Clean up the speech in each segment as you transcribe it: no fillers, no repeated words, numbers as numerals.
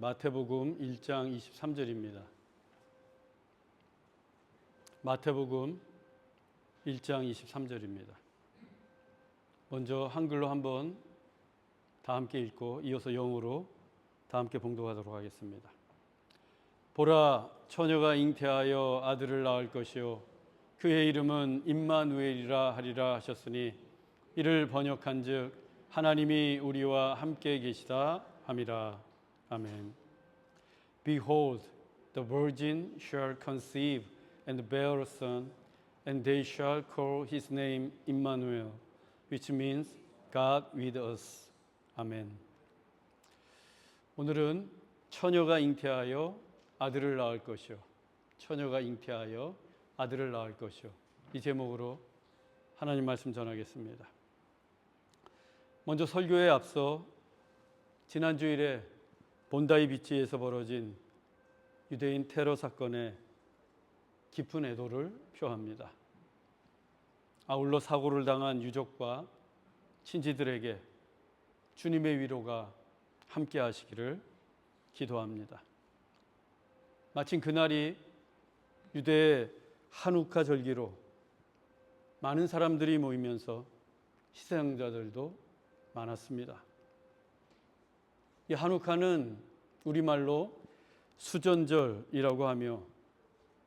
마태복음 1장 23절입니다. 마태복음 1장 23절입니다. 먼저 한글로 한번 다 함께 읽고 이어서 영어로 다 함께 봉독하도록 하겠습니다. 보라, 처녀가 잉태하여 아들을 낳을 것이요 그의 이름은 임마누엘이라 하리라 하셨으니 이를 번역한즉 하나님이 우리와 함께 계시다 함이라. 아멘. Behold, the virgin shall conceive and bear a son, and they shall call his name Immanuel, which means God with us. 아멘. 오늘은 처녀가 잉태하여 아들을 낳을 것이요, 처녀가 잉태하여 아들을 낳을 것이요, 이 제목으로 하나님 말씀 전하겠습니다. 먼저 설교에 앞서 지난 주일에 본다이 비치에서 벌어진 유대인 테러 사건에 깊은 애도를 표합니다. 아울러 사고를 당한 유족과 친지들에게 주님의 위로가 함께 하시기를 기도합니다. 마침 그날이 유대의 한우카 절기로 많은 사람들이 모이면서 희생자들도 많았습니다. 이 한우카는 우리말로 수전절이라고 하며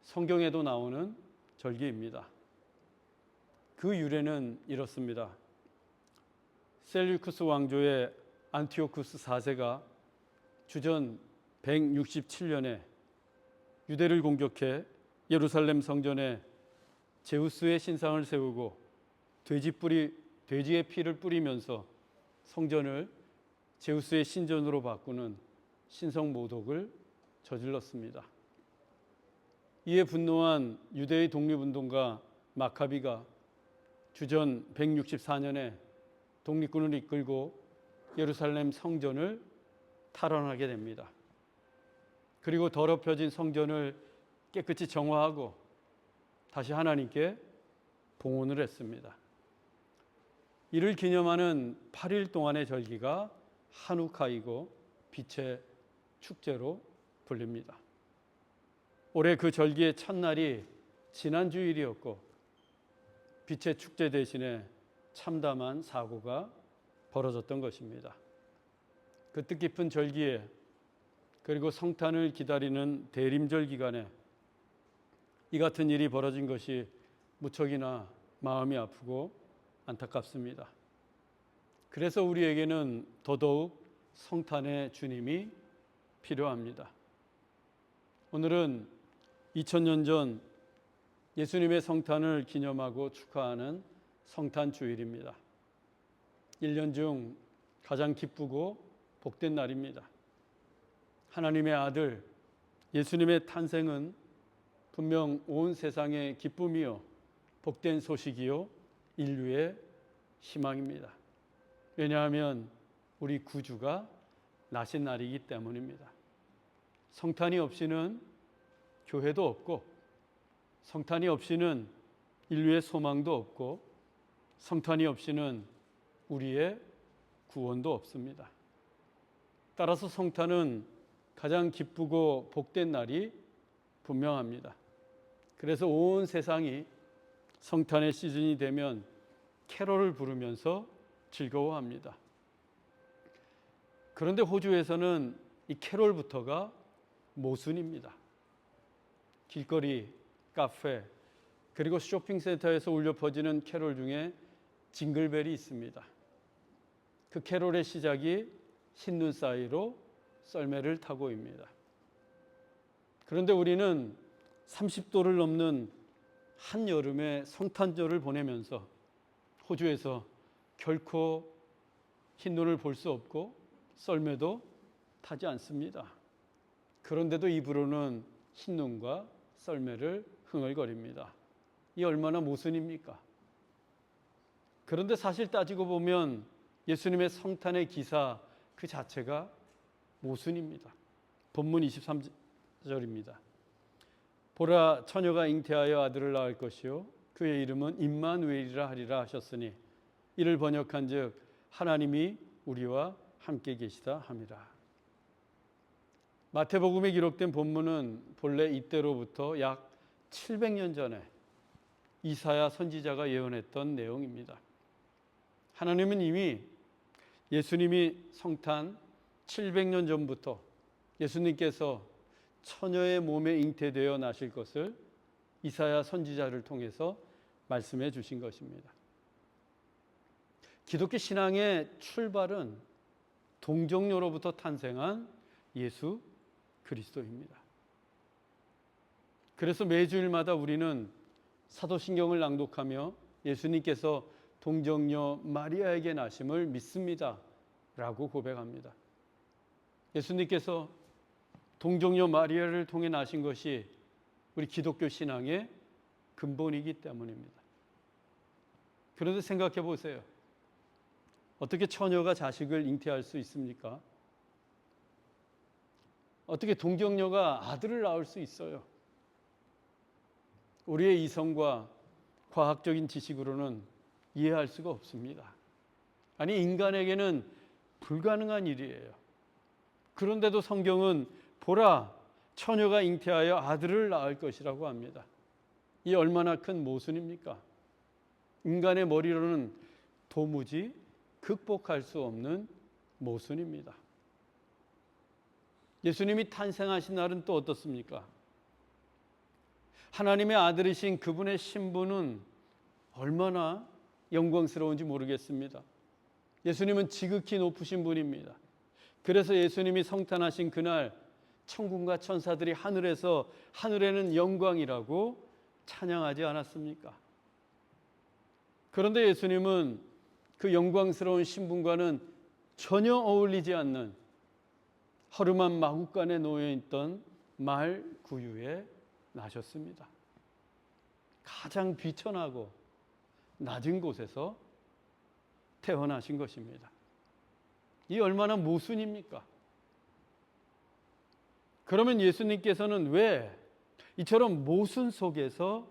성경에도 나오는 절기입니다. 그 유래는 이렇습니다. 셀류쿠스 왕조의 안티오쿠스 4세가 주전 167년에 유대를 공격해 예루살렘 성전에 제우스의 신상을 세우고 돼지의 피를 뿌리면서 성전을 제우스의 신전으로 바꾸는 신성모독을 저질렀습니다. 이에 분노한 유대의 독립운동가 마카비가 주전 164년에 독립군을 이끌고 예루살렘 성전을 탈환하게 됩니다. 그리고 더럽혀진 성전을 깨끗이 정화하고 다시 하나님께 봉헌을 했습니다. 이를 기념하는 8일 동안의 절기가 한우카이고 빛의 축제로 불립니다. 올해 그 절기의 첫날이 지난주일이었고 빛의 축제 대신에 참담한 사고가 벌어졌던 것입니다. 그 뜻깊은 절기에 그리고 성탄을 기다리는 대림절 기간에 이 같은 일이 벌어진 것이 무척이나 마음이 아프고 안타깝습니다. 그래서 우리에게는 더더욱 성탄의 주님이 필요합니다. 오늘은 2000년 전 예수님의 성탄을 기념하고 축하하는 성탄 주일입니다. 1년 중 가장 기쁘고 복된 날입니다. 하나님의 아들 예수님의 탄생은 분명 온 세상의 기쁨이요 복된 소식이요 인류의 희망입니다. 왜냐하면 우리 구주가 나신 날이기 때문입니다. 성탄이 없이는 교회도 없고 성탄이 없이는 인류의 소망도 없고 성탄이 없이는 우리의 구원도 없습니다. 따라서 성탄은 가장 기쁘고 복된 날이 분명합니다. 그래서 온 세상이 성탄의 시즌이 되면 캐롤을 부르면서 즐거워합니다. 그런데 호주에서는 이 캐롤부터가 모순입니다. 길거리, 카페, 그리고 쇼핑센터에서 울려 퍼지는 캐롤 중에 징글벨이 있습니다. 그 캐롤의 시작이 흰눈 사이로 썰매를 타고입니다. 그런데 우리는 30도를 넘는 한여름의 성탄절을 보내면서 호주에서 결코 흰눈을 볼 수 없고 썰매도 타지 않습니다. 그런데도 입으로는 흰눈과 썰매를 흥얼거립니다. 이 얼마나 모순입니까? 그런데 사실 따지고 보면 예수님의 성탄의 기사 그 자체가 모순입니다. 본문 23절입니다. 보라, 처녀가 잉태하여 아들을 낳을 것이요 그의 이름은 임마누엘이라 하리라 하셨으니 이를 번역한즉 하나님이 우리와 함께 계시다 함이라. 마태복음에 기록된 본문은 본래 이때로부터 약 700년 전에 이사야 선지자가 예언했던 내용입니다. 하나님은 이미 예수님이 성탄 700년 전부터 예수님께서 처녀의 몸에 잉태되어 나실 것을 이사야 선지자를 통해서 말씀해 주신 것입니다. 기독교 신앙의 출발은 동정녀로부터 탄생한 예수 그리스도입니다. 그래서 매주일마다 우리는 사도신경을 낭독하며 예수님께서 동정녀 마리아에게 나심을 믿습니다 라고 고백합니다. 예수님께서 동정녀 마리아를 통해 나신 것이 우리 기독교 신앙의 근본이기 때문입니다. 그런데 생각해 보세요. 어떻게 처녀가 자식을 잉태할 수 있습니까? 어떻게 동정녀가 아들을 낳을 수 있어요? 우리의 이성과 과학적인 지식으로는 이해할 수가 없습니다. 아니, 인간에게는 불가능한 일이에요. 그런데도 성경은 보라, 처녀가 잉태하여 아들을 낳을 것이라고 합니다. 이 얼마나 큰 모순입니까? 인간의 머리로는 도무지 극복할 수 없는 모순입니다. 예수님이 탄생하신 날은 또 어떻습니까? 하나님의 아들이신 그분의 신분은 얼마나 영광스러운지 모르겠습니다. 예수님은 지극히 높으신 분입니다. 그래서 예수님이 성탄하신 그날 천군과 천사들이 하늘에서 하늘에는 영광이라고 찬양하지 않았습니까? 그런데 예수님은 그 영광스러운 신분과는 전혀 어울리지 않는 허름한 마구간에 놓여있던 말 구유에 나셨습니다. 가장 비천하고 낮은 곳에서 태어나신 것입니다. 이 얼마나 모순입니까? 그러면 예수님께서는 왜 이처럼 모순 속에서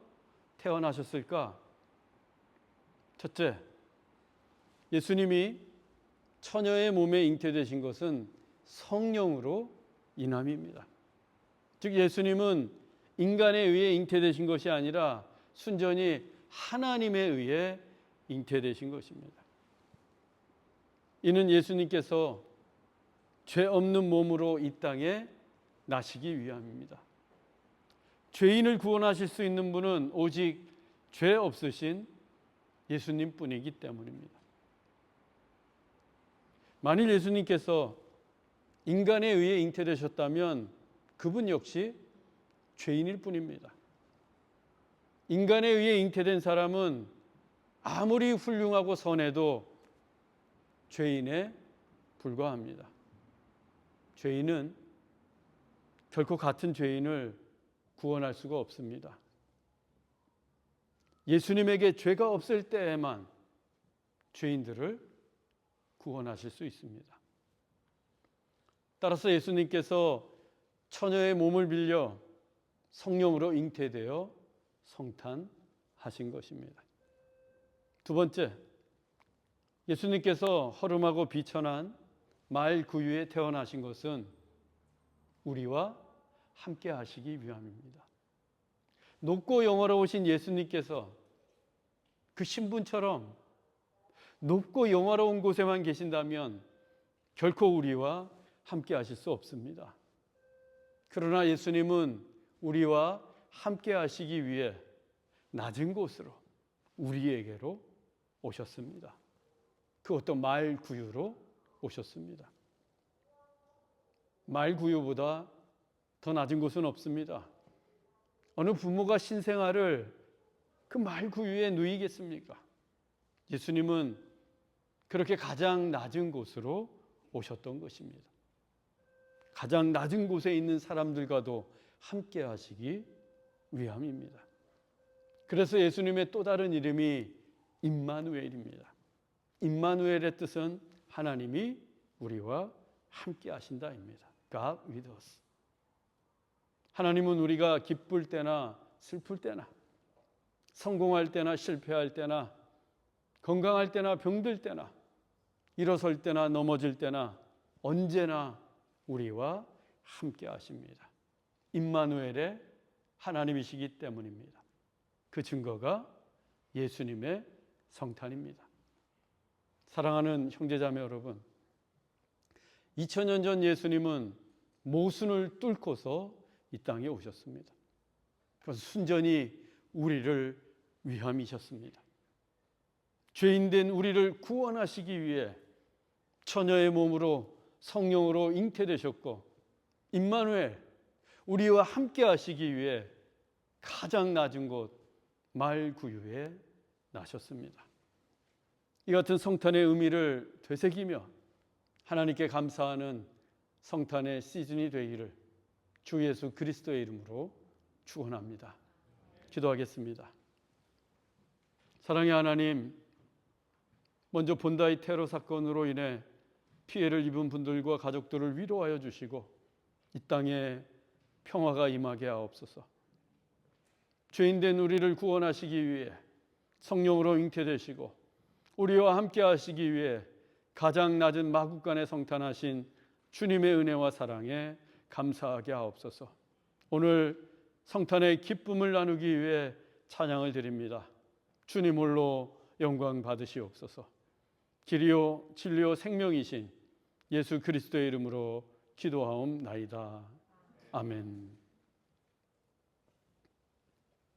태어나셨을까? 첫째, 예수님이 처녀의 몸에 잉태되신 것은 성령으로 인함입니다. 즉 예수님은 인간에 의해 잉태되신 것이 아니라 순전히 하나님에 의해 잉태되신 것입니다. 이는 예수님께서 죄 없는 몸으로 이 땅에 나시기 위함입니다. 죄인을 구원하실 수 있는 분은 오직 죄 없으신 예수님뿐이기 때문입니다. 만일 예수님께서 인간에 의해 잉태되셨다면 그분 역시 죄인일 뿐입니다. 인간에 의해 잉태된 사람은 아무리 훌륭하고 선해도 죄인에 불과합니다. 죄인은 결코 같은 죄인을 구원할 수가 없습니다. 예수님에게 죄가 없을 때에만 죄인들을 구원하실 수 있습니다. 따라서 예수님께서 처녀의 몸을 빌려 성령으로 잉태되어 성탄하신 것입니다. 두 번째, 예수님께서 허름하고 비천한 말 구유에 태어나신 것은 우리와 함께 하시기 위함입니다. 높고 영화로우신 예수님께서 그 신분처럼 높고 영화로운 곳에만 계신다면 결코 우리와 함께 하실 수 없습니다. 그러나 예수님은 우리와 함께 하시기 위해 낮은 곳으로 우리에게로 오셨습니다. 그것도 말 구유로 오셨습니다. 말 구유보다 더 낮은 곳은 없습니다. 어느 부모가 신생아를 그 말 구유에 누이겠습니까? 예수님은 그렇게 가장 낮은 곳으로 오셨던 것입니다. 가장 낮은 곳에 있는 사람들과도 함께 하시기 위함입니다. 그래서 예수님의 또 다른 이름이 임마누엘입니다. 임마누엘의 뜻은 하나님이 우리와 함께 하신다입니다. God with us. 하나님은 우리가 기쁠 때나 슬플 때나 성공할 때나 실패할 때나 건강할 때나 병들 때나 일어설 때나 넘어질 때나 언제나 우리와 함께 하십니다. 임마누엘의 하나님이시기 때문입니다. 그 증거가 예수님의 성탄입니다. 사랑하는 형제자매 여러분, 2000년 전 예수님은 모순을 뚫고서 이 땅에 오셨습니다. 그래서 순전히 우리를 위함이셨습니다. 죄인된 우리를 구원하시기 위해 처녀의 몸으로 성령으로 잉태되셨고, 임마누엘, 우리와 함께 하시기 위해 가장 낮은 곳 말구유에 나셨습니다. 이 같은 성탄의 의미를 되새기며 하나님께 감사하는 성탄의 시즌이 되기를 주 예수 그리스도의 이름으로 축원합니다. 기도하겠습니다. 사랑의 하나님, 먼저 본다이 테러 사건으로 인해 피해를 입은 분들과 가족들을 위로하여 주시고 이 땅에 평화가 임하게 하옵소서. 죄인된 우리를 구원하시기 위해 성령으로 잉태되시고 우리와 함께 하시기 위해 가장 낮은 마구간에 성탄하신 주님의 은혜와 사랑에 감사하게 하옵소서. 오늘 성탄의 기쁨을 나누기 위해 찬양을 드립니다. 주님 홀로 영광 받으시옵소서. 길이요 진리요 생명이신 예수 그리스도의 이름으로 기도하옵나이다. 아멘.